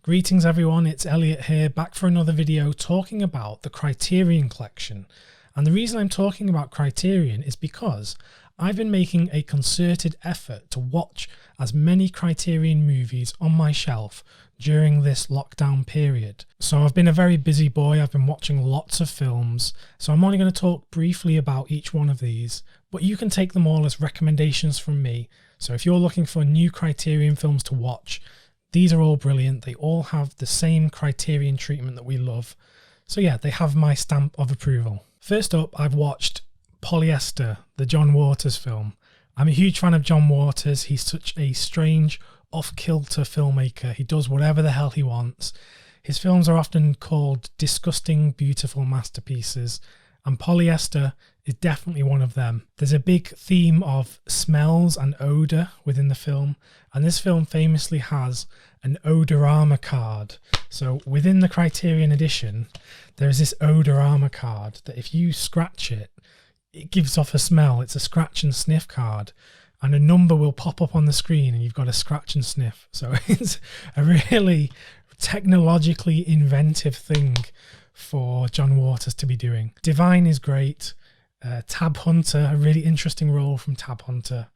Greetings everyone, it's Elliot here, back for another video talking about the Criterion Collection. And the reason I'm talking about Criterion is because I've been making a concerted effort to watch as many Criterion movies on my shelf during this lockdown period. So I've been a very busy boy, I've been watching lots of films, so I'm only going to talk briefly about each one of these, but you can take them all as recommendations from me. So if you're looking for new Criterion films to watch, these are all brilliant. They all have the same Criterion treatment that we love. So yeah, they have my stamp of approval. First up, I've watched Polyester, the John Waters film. I'm a huge fan of John Waters. He's such a strange, off-kilter filmmaker. He does whatever the hell he wants. His films are often called disgusting, beautiful masterpieces, and Polyester is definitely one of them. There's a big theme of smells and odour within the film, and this film famously has an odorama card. So within the Criterion edition, there is this odorama card that if you scratch it, it gives off a smell. It's a scratch and sniff card, and a number will pop up on the screen and you've got to scratch and sniff. So it's a really technologically inventive thing for John Waters to be doing. Divine is great. Tab Hunter, a really interesting role from Tab Hunter.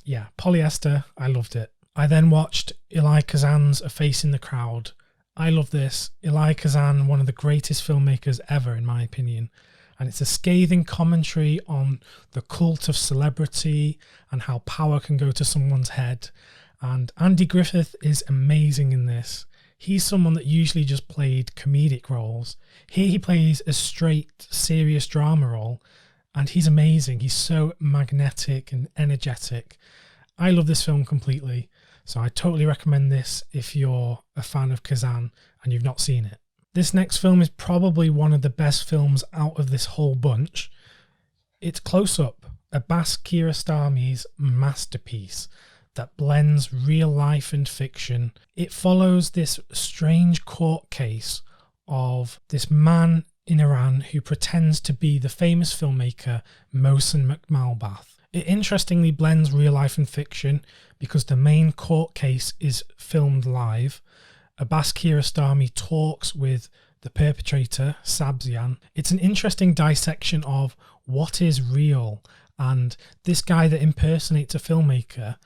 Yeah, Polyester, I loved it. I then watched Elia Kazan's A Face in the Crowd. I love this. Elia Kazan, one of the greatest filmmakers ever in my opinion. And it's a scathing commentary on the cult of celebrity and how power can go to someone's head. And Andy Griffith is amazing in this. He's someone that usually just played comedic roles. Here he plays a straight, serious drama role, and he's amazing. He's so magnetic and energetic. I love this film completely, so I totally recommend this if you're a fan of Kazan and you've not seen it. This next film is probably one of the best films out of this whole bunch. It's Close Up, Abbas Kiarostami's masterpiece that blends real life and fiction. It follows this strange court case of this man in Iran who pretends to be the famous filmmaker Mohsen McMalbath. It interestingly blends real life and fiction because the main court case is filmed live. Abbas Kiarostami talks with the perpetrator, Sabzian. It's an interesting dissection of what is real, and this guy that impersonates a filmmaker,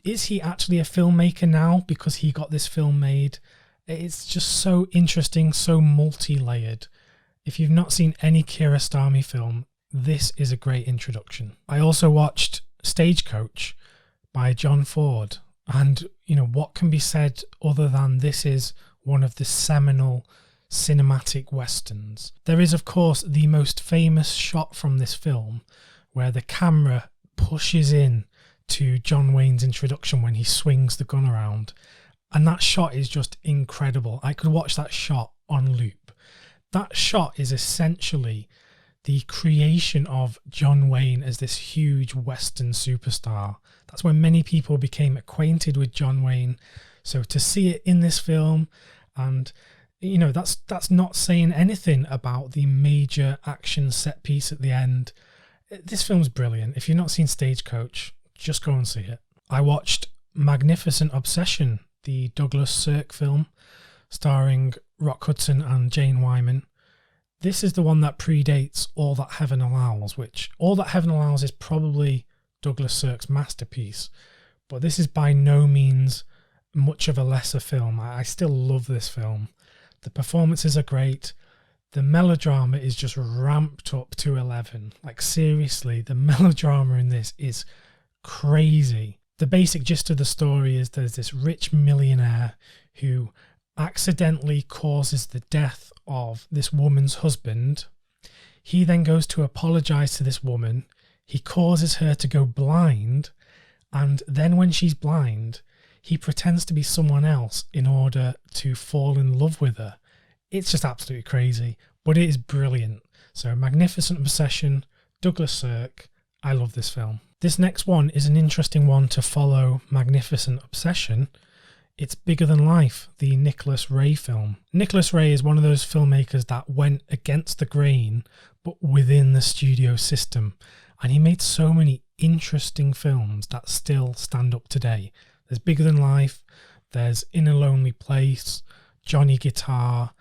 is he actually a filmmaker now because he got this film made? It's just so interesting, so multi-layered. If you've not seen any Kiarostami film, this is a great introduction. I also watched Stagecoach by John Ford, and you know, what can be said other than this is one of the seminal cinematic westerns. There is of course the most famous shot from this film where the camera pushes in to John Wayne's introduction when he swings the gun around, and that shot is just incredible. I could watch that shot on loop. That shot is essentially the creation of John Wayne as this huge Western superstar. That's when many people became acquainted with John Wayne. So to see it in this film, and you know, that's not saying anything about the major action set piece at the end. This film's brilliant. If you've not seen Stagecoach, just go and see it. I watched Magnificent Obsession, the Douglas Sirk film starring Rock Hudson and Jane Wyman. This is the one that predates All That Heaven Allows, which All That Heaven Allows is probably Douglas Sirk's masterpiece, but this is by no means much of a lesser film. I still love this film. The performances are great. The melodrama is just ramped up to 11. Like seriously, the melodrama in this is crazy. The basic gist of the story is there's this rich millionaire who accidentally causes the death of this woman's husband. He then goes to apologize to this woman. He causes her to go blind, and then when she's blind, he pretends to be someone else in order to fall in love with her. It's just absolutely crazy, but it is brilliant. So Magnificent Obsession, Douglas Sirk. I love this film. This next one is an interesting one to follow Magnificent Obsession. It's Bigger Than Life, the Nicholas Ray film. Nicholas Ray is one of those filmmakers that went against the grain, but within the studio system. And he made so many interesting films that still stand up today. There's Bigger Than Life, There's In a Lonely Place, Johnny Guitar.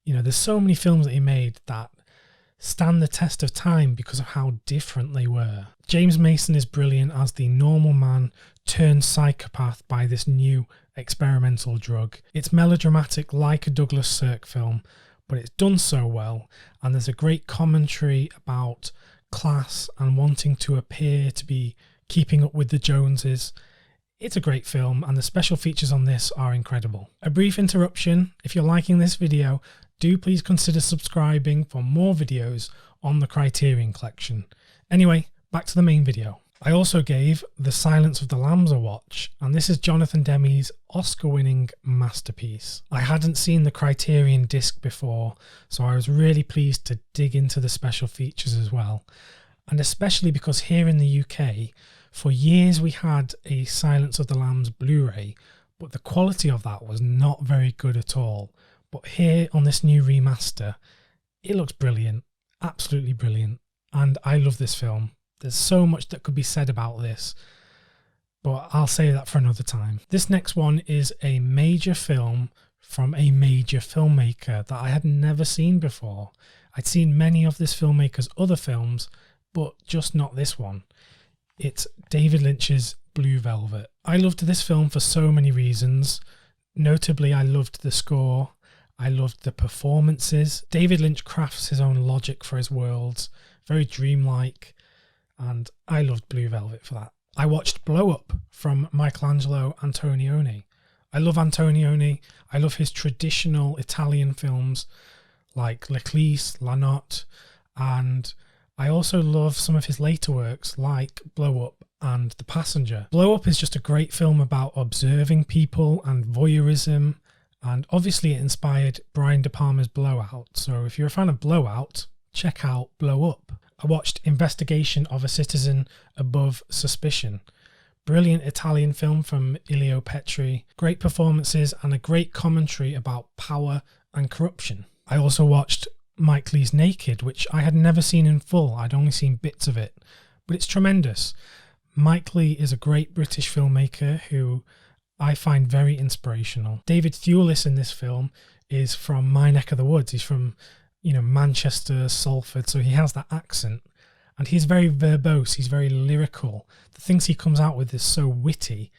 You know, there's so many films that he made that stand the test of time because of how different they were. James Mason is brilliant as the normal man turned psychopath by this new experimental drug. It's melodramatic like a Douglas Sirk film, but it's done so well, and there's a great commentary about class and wanting to appear to be keeping up with the Joneses. It's a great film, and the special features on this are incredible. A brief interruption: if you're liking this video, do please consider subscribing for more videos on the Criterion Collection. Anyway, back to the main video. I also gave The Silence of the Lambs a watch, and this is Jonathan Demme's Oscar-winning masterpiece. I hadn't seen the Criterion disc before, so I was really pleased to dig into the special features as well. And especially because here in the UK, for years we had a Silence of the Lambs Blu-ray, but the quality of that was not very good at all. But here on this new remaster, it looks brilliant, absolutely brilliant, and I love this film. There's so much that could be said about this, but I'll save that for another time. This next one is a major film from a major filmmaker that I had never seen before. I'd seen many of this filmmaker's other films, but just not this one. It's David Lynch's Blue Velvet. I loved this film for so many reasons. Notably, I loved the score. I loved the performances. David Lynch crafts his own logic for his worlds, very dreamlike, and I loved Blue Velvet for that. I watched Blow Up from Michelangelo Antonioni. I love Antonioni. I love his traditional Italian films like L'Eclisse, La Notte, and I also love some of his later works like Blow Up and The Passenger. Blow Up is just a great film about observing people and voyeurism, and obviously it inspired Brian De Palma's Blowout, so if you're a fan of Blowout, check out Blow Up. I watched Investigation of a Citizen Above Suspicion. Brilliant Italian film from Elio Petri. Great performances and a great commentary about power and corruption. I also watched Mike Leigh's Naked, which I had never seen in full. I'd only seen bits of it, but it's tremendous. Mike Leigh is a great British filmmaker who I find very inspirational. David Thewlis in this film is from my neck of the woods. He's from, Manchester, Salford, so he has that accent. And he's very verbose, he's very lyrical. The things he comes out with is so witty,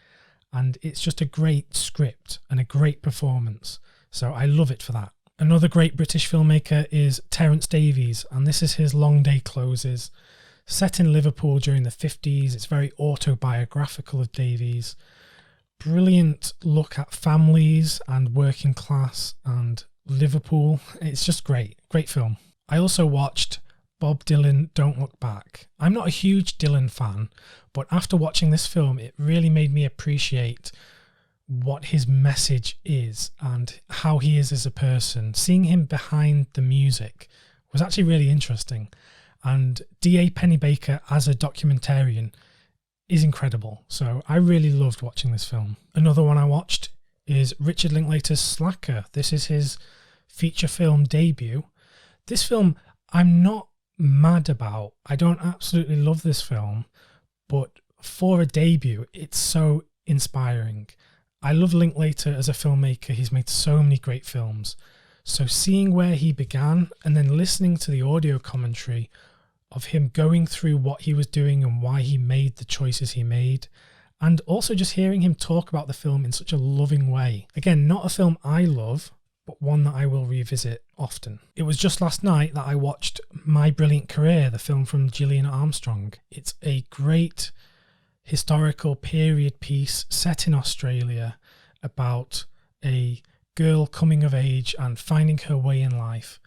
and it's just a great script and a great performance. So I love it for that. Another great British filmmaker is Terence Davies, and this is his Long Day Closes. Set in Liverpool during the 50s, it's very autobiographical of Davies. Brilliant look at families and working class and Liverpool. It's just great film. I also watched Bob Dylan Don't Look Back. I'm not a huge Dylan fan, but after watching this film it really made me appreciate what his message is and how he is as a person. Seeing him behind the music was actually really interesting, and D.A. Pennebaker as a documentarian is incredible. So I really loved watching this film. Another one I watched is Richard Linklater's Slacker. This is his feature film debut. This film I'm not mad about. I don't absolutely love this film, but for a debut it's so inspiring. I love Linklater as a filmmaker. He's made so many great films. So seeing where he began and then listening to the audio commentary of him going through what he was doing and why he made the choices he made, and also just hearing him talk about the film in such a loving way. Again, not a film I love, but one that I will revisit often. It was just last night that I watched My Brilliant Career, the film from Gillian Armstrong. It's a great historical period piece set in Australia about a girl coming of age and finding her way in life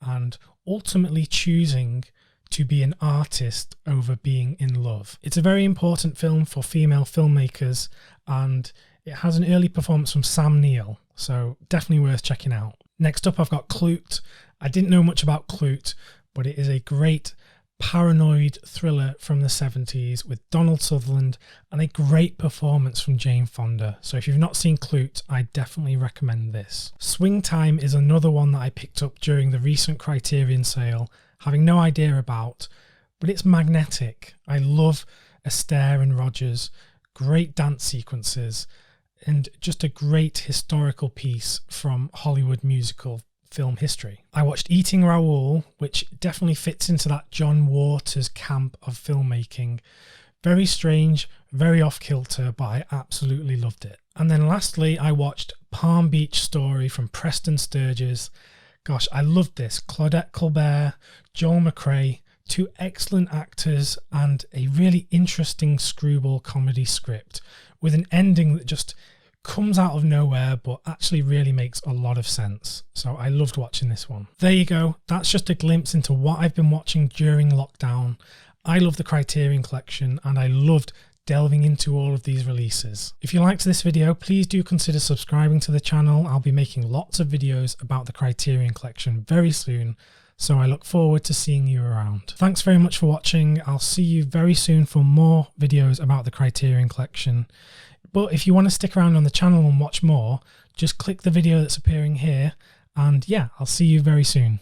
and ultimately choosing to be an artist over being in love. It's a very important film for female filmmakers, and it has an early performance from Sam Neill, so definitely worth checking out. Next up I've got Clute. I didn't know much about Clute, but it is a great paranoid thriller from the 70s with Donald Sutherland and a great performance from Jane Fonda. So if you've not seen Clute, I definitely recommend this. Swing Time is another one that I picked up during the recent Criterion sale, having no idea about, but it's magnetic. I love Astaire and Rogers, great dance sequences, and just a great historical piece from Hollywood musical film history. I watched Eating Raoul, which definitely fits into that John Waters camp of filmmaking. Very strange, very off-kilter, but I absolutely loved it. And then lastly, I watched Palm Beach Story from Preston Sturges. Gosh, I loved this. Claudette Colbert, Joel McCrea, two excellent actors, and a really interesting screwball comedy script with an ending that just comes out of nowhere but actually really makes a lot of sense. So I loved watching this one. There you go. That's just a glimpse into what I've been watching during lockdown. I love the Criterion Collection and I loved delving into all of these releases. If you liked this video, please do consider subscribing to the channel. I'll be making lots of videos about the Criterion Collection very soon, so I look forward to seeing you around. Thanks very much for watching. I'll see you very soon for more videos about the Criterion Collection. But if you want to stick around on the channel and watch more, just click the video that's appearing here, and yeah, I'll see you very soon.